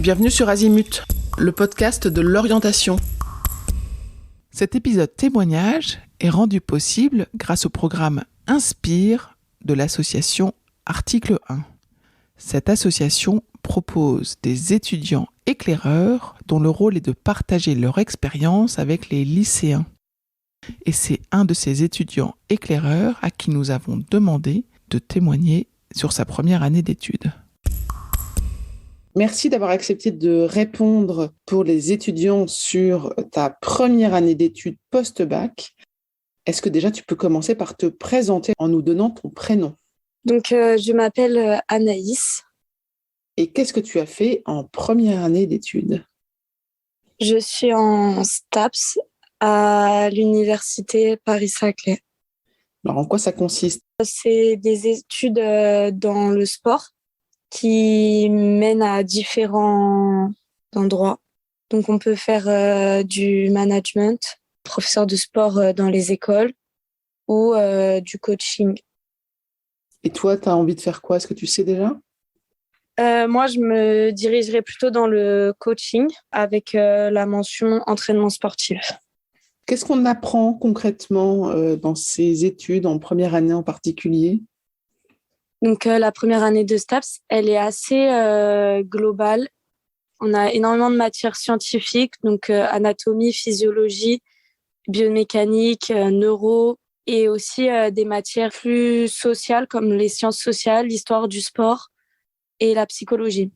Bienvenue sur Azimut, le podcast de l'orientation. Cet épisode témoignage est rendu possible grâce au programme Inspire de l'association Article 1. Cette association propose des étudiants éclaireurs dont le rôle est de partager leur expérience avec les lycéens. Et c'est un de ces étudiants éclaireurs à qui nous avons demandé de témoigner sur sa première année d'études. Merci d'avoir accepté de répondre pour les étudiants sur ta première année d'études post-bac. Est-ce que déjà tu peux commencer par te présenter en nous donnant ton prénom ? Donc, je m'appelle Anaïs. Et qu'est-ce que tu as fait en première année d'études ? Je suis en STAPS à l'université Paris-Saclay. Alors, en quoi ça consiste ? C'est des études dans le sport qui mènent à différents endroits. Donc, on peut faire du management, professeur de sport dans les écoles ou du coaching. Et toi, tu as envie de faire quoi ? Est-ce que tu sais déjà ? Moi, je me dirigerai plutôt dans le coaching avec la mention entraînement sportif. Qu'est-ce qu'on apprend concrètement dans ces études, en première année en particulier ? Donc, la première année de STAPS, elle est assez globale. On a énormément de matières scientifiques, donc anatomie, physiologie, biomécanique, neuro, et aussi des matières plus sociales comme les sciences sociales, l'histoire du sport et la psychologie.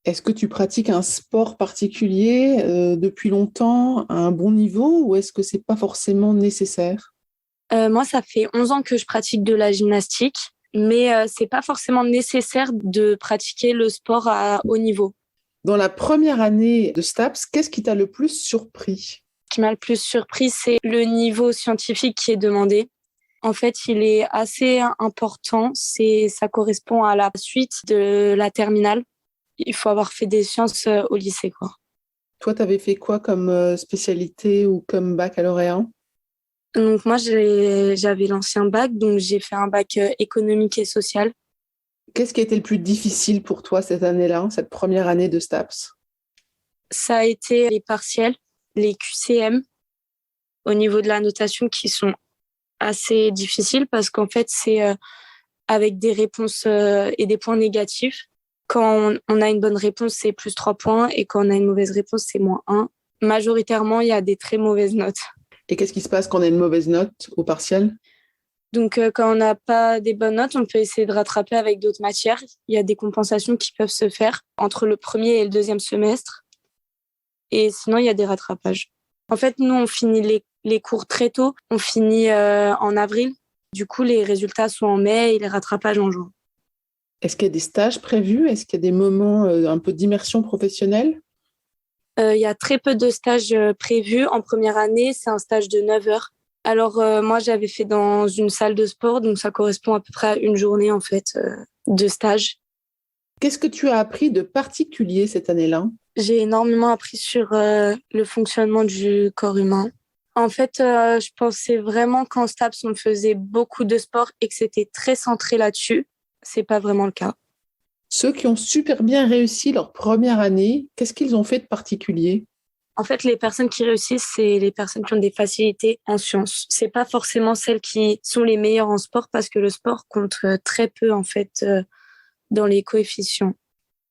Est-ce que tu pratiques un sport particulier depuis longtemps, à un bon niveau, ou est-ce que ce n'est pas forcément nécessaire ? Moi, ça fait 11 ans que je pratique de la gymnastique, mais ce n'est pas forcément nécessaire de pratiquer le sport à haut niveau. Dans la première année de STAPS, qu'est-ce qui t'a le plus surpris ? Ce qui m'a le plus surpris, c'est le niveau scientifique qui est demandé. En fait, il est assez important. Ça correspond à la suite de la terminale. Il faut avoir fait des sciences au lycée, quoi. Toi, tu avais fait quoi comme spécialité ou comme baccalauréat ? Donc moi, j'avais l'ancien bac, donc j'ai fait un bac économique et social. Qu'est-ce qui a été le plus difficile pour toi cette année-là, cette première année de STAPS ? Ça a été les partiels, les QCM, au niveau de la notation qui sont assez difficiles parce qu'en fait, c'est avec des réponses et des points négatifs. Quand on a une bonne réponse, c'est plus 3 points et quand on a une mauvaise réponse, c'est moins 1. Majoritairement, il y a des très mauvaises notes. Et qu'est-ce qui se passe quand on a une mauvaise note au partiel ? Donc, quand on n'a pas des bonnes notes, on peut essayer de rattraper avec d'autres matières. Il y a des compensations qui peuvent se faire entre le premier et le deuxième semestre. Et sinon, il y a des rattrapages. En fait, nous, on finit les cours très tôt. On finit en avril. Du coup, les résultats sont en mai et les rattrapages en juin. Est-ce qu'il y a des stages prévus ? Est-ce qu'il y a des moments un peu d'immersion professionnelle ? Il y a très peu de stages prévus. En première année, c'est un stage de 9 heures. Alors, moi, j'avais fait dans une salle de sport, donc ça correspond à peu près à une journée, en fait, de stage. Qu'est-ce que tu as appris de particulier cette année-là ? J'ai énormément appris sur le fonctionnement du corps humain. En fait, je pensais vraiment qu'en STAPS, on faisait beaucoup de sport et que c'était très centré là-dessus. C'est pas vraiment le cas. Ceux qui ont super bien réussi leur première année, qu'est-ce qu'ils ont fait de particulier ? En fait, les personnes qui réussissent, c'est les personnes qui ont des facilités en sciences. C'est pas forcément celles qui sont les meilleures en sport parce que le sport compte très peu, en fait, dans les coefficients.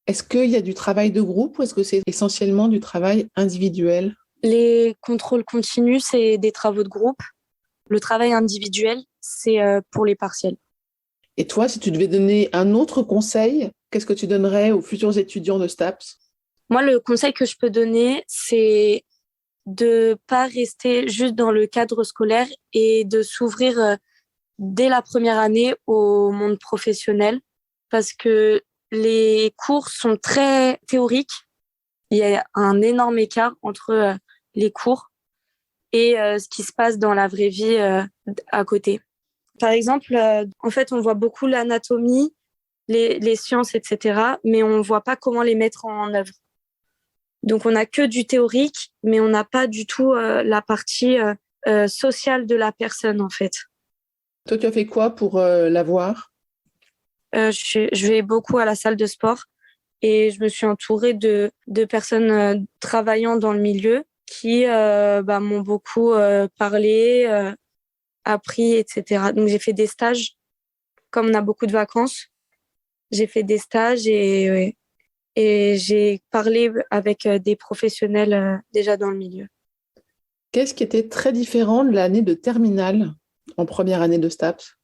Est-ce qu'il y a du travail de groupe ou est-ce que c'est essentiellement du travail individuel ? Les contrôles continus, c'est des travaux de groupe. Le travail individuel, c'est pour les partiels. Et toi, si tu devais donner un autre conseil, qu'est-ce que tu donnerais aux futurs étudiants de STAPS ? Moi, le conseil que je peux donner, c'est de pas rester juste dans le cadre scolaire et de s'ouvrir dès la première année au monde professionnel parce que les cours sont très théoriques. Il y a un énorme écart entre les cours et ce qui se passe dans la vraie vie à côté. Par exemple, en fait, on voit beaucoup l'anatomie, les sciences, etc., mais on ne voit pas comment les mettre en œuvre. Donc, on n'a que du théorique, mais on n'a pas du tout la partie sociale de la personne, en fait. Toi, tu as fait quoi pour l'avoir ? Je vais beaucoup à la salle de sport Et je me suis entourée de personnes travaillant dans le milieu qui m'ont beaucoup parlé, appris, etc. Donc, j'ai fait des stages. Comme on a beaucoup de vacances, j'ai fait des stages et j'ai parlé avec des professionnels déjà dans le milieu. Qu'est-ce qui était très différent de l'année de terminale en première année de STAPS?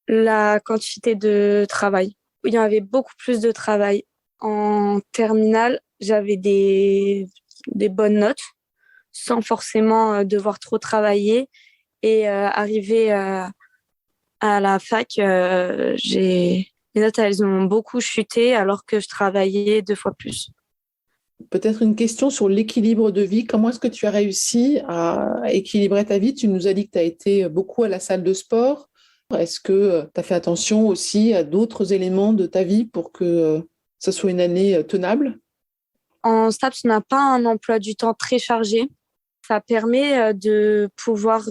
La quantité de travail. Il y avait beaucoup plus de travail. En terminale, j'avais des bonnes notes sans forcément devoir trop travailler. Et arrivé à la fac, mes notes, elles ont beaucoup chuté alors que je travaillais 2 fois plus. Peut-être une question sur l'équilibre de vie. Comment est-ce que tu as réussi à équilibrer ta vie? Tu nous as dit que tu as été beaucoup à la salle de sport. Est-ce que tu as fait attention aussi à d'autres éléments de ta vie pour que ce soit une année tenable? En STAPS, on n'a pas un emploi du temps très chargé. Ça permet de pouvoir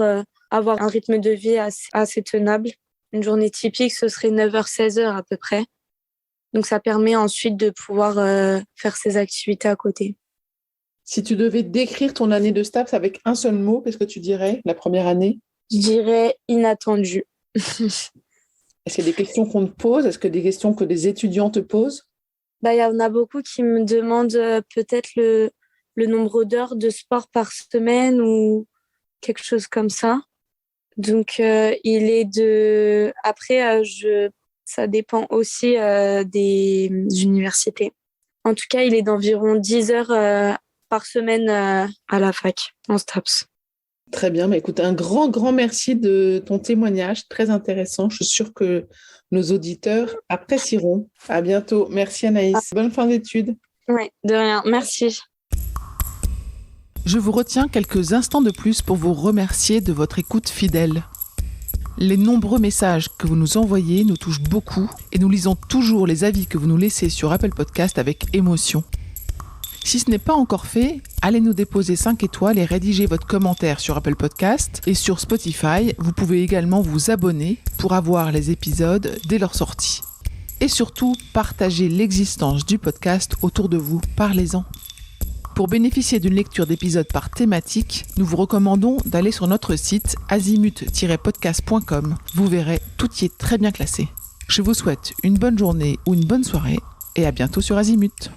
avoir un rythme de vie assez tenable. Une journée typique, ce serait 9h-16h à peu près. Donc, ça permet ensuite de pouvoir faire ses activités à côté. Si tu devais décrire ton année de STAPS avec un seul mot, qu'est-ce que tu dirais, la première année? Je dirais inattendu. Est-ce qu'il y a des questions qu'on te pose? Est-ce que des questions que des étudiants te posent? Il y en a beaucoup qui me demandent peut-être le nombre d'heures de sport par semaine ou quelque chose comme ça. Donc, il est de... Après, ça dépend aussi des universités. En tout cas, il est d'environ 10 heures par semaine à la fac, en STAPS. Très bien. Écoute, un grand, grand merci de ton témoignage, très intéressant. Je suis sûre que nos auditeurs apprécieront. À bientôt. Merci Anaïs. Bonne fin d'études. Oui, de rien. Merci. Je vous retiens quelques instants de plus pour vous remercier de votre écoute fidèle. Les nombreux messages que vous nous envoyez nous touchent beaucoup et nous lisons toujours les avis que vous nous laissez sur Apple Podcast avec émotion. Si ce n'est pas encore fait, allez nous déposer 5 étoiles et rédiger votre commentaire sur Apple Podcast et sur Spotify. Vous pouvez également vous abonner pour avoir les épisodes dès leur sortie. Et surtout, partagez l'existence du podcast autour de vous. Parlez-en. Pour bénéficier d'une lecture d'épisodes par thématique, nous vous recommandons d'aller sur notre site azimut-podcast.com. Vous verrez, tout y est très bien classé. Je vous souhaite une bonne journée ou une bonne soirée et à bientôt sur Azimut.